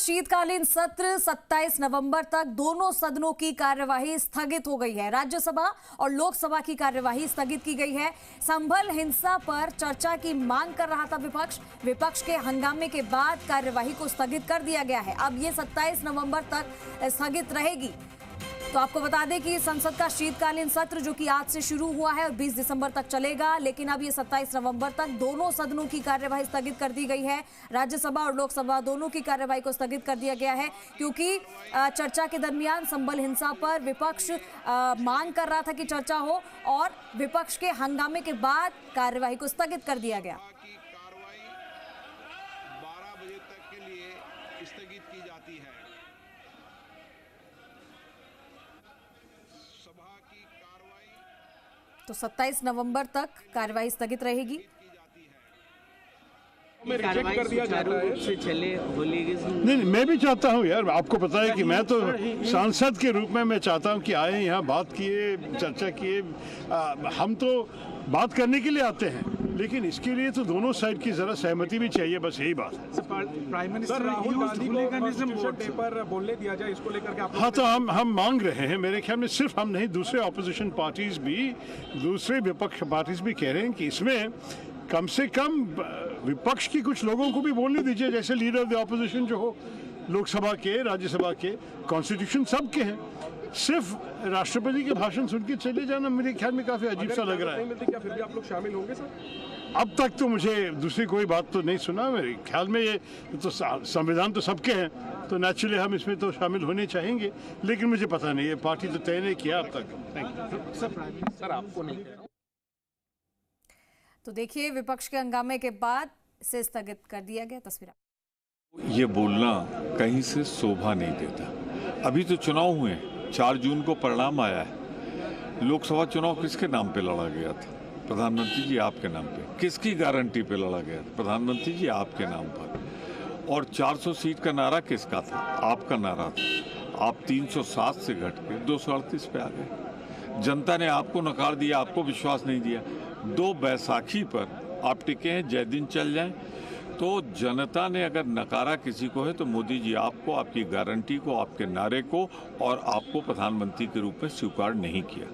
शीतकालीन सत्र 27 नवंबर तक दोनों सदनों की कार्यवाही स्थगित हो गई है। राज्यसभा और लोकसभा की कार्यवाही स्थगित की गई है। संभल हिंसा पर चर्चा की मांग कर रहा था विपक्ष के हंगामे के बाद कार्यवाही को स्थगित कर दिया गया है। अब ये 27 नवंबर तक स्थगित रहेगी। तो आपको बता दें कि संसद का शीतकालीन सत्र जो कि आज से शुरू हुआ है और 20 दिसंबर तक चलेगा, लेकिन अब ये 27 नवंबर तक दोनों सदनों की कार्यवाही स्थगित कर दी गई है। राज्यसभा और लोकसभा दोनों की कार्यवाही को स्थगित कर दिया गया है क्योंकि चर्चा के दरमियान संभल हिंसा पर विपक्ष मांग कर रहा था कि चर्चा हो और विपक्ष के हंगामे के बाद कार्यवाही को स्थगित कर दिया गया। 12 बजे तक के लिए स्थगित की जाती है। सभा की कार्रवाई तो 27 नवंबर तक कार्यवाही स्थगित रहेगी। में रिजेक्ट कर दिया जाता है से चले होली नहीं, मैं भी चाहता हूँ यार, आपको पता है कि मैं तो सांसद के रूप में मैं चाहता हूँ कि आए यहाँ बात किए, चर्चा किए। हम तो बात करने के लिए आते हैं, लेकिन इसके लिए तो दोनों साइड की जरा सहमति भी चाहिए, बस यही बात है। प्राइम मिनिस्टर राहुल गांधी को कॉन्स्टिट्यूशन डे पर बोलने दिया जाए, इसको लेकर के आप हाँ, तो हम मांग रहे हैं। मेरे ख्याल में सिर्फ हम नहीं, दूसरे ऑपोजिशन पार्टीज भी, दूसरे विपक्ष पार्टीज भी कह रहे हैं कि इसमें कम से कम विपक्ष की कुछ लोगों को भी बोलने दीजिए, जैसे लीडर ऑफ द ऑपोजिशन जो हो, लोकसभा के, राज्यसभा के, कॉन्स्टिट्यूशन सबके हैं। सिर्फ राष्ट्रपति के भाषण सुन के चले जाना मेरे ख्याल में काफी अजीब सा लग रहा है। क्या फिर भी आप लोग शामिल होंगे सर? अब तक तो मुझे दूसरी कोई बात तो नहीं सुना। मेरे ख्याल में ये तो संविधान तो सबके हैं, तो नेचुरली हम इसमें तो शामिल होने चाहेंगे, लेकिन मुझे पता नहीं, ये पार्टी तो तय नहीं किया अब तक। थैंक यू सर, आपको नहीं। तो देखिए, विपक्ष के हंगामे के बाद इसे स्थगित कर दिया गया। तस्वीर ये बोलना कहीं से शोभा नहीं देता। अभी तो चुनाव हुए, 4 जून को परिणाम आया है। लोकसभा चुनाव किसके नाम पे लड़ा गया था? प्रधानमंत्री जी आपके नाम पे। किसकी गारंटी पे लड़ा गया था? प्रधानमंत्री जी आपके नाम पर। और 400 सीट का नारा किसका था? आपका नारा था। आप 307 से घट के 238 पे आ गए। जनता ने आपको नकार दिया, आपको विश्वास नहीं दिया। 2 बैसाखी पर आप टिके हैं, जय दिन चल जाएं। तो जनता ने अगर नकारा किसी को है तो मोदी जी आपको, आपकी गारंटी को, आपके नारे को और आपको प्रधानमंत्री के रूप में स्वीकार नहीं किया।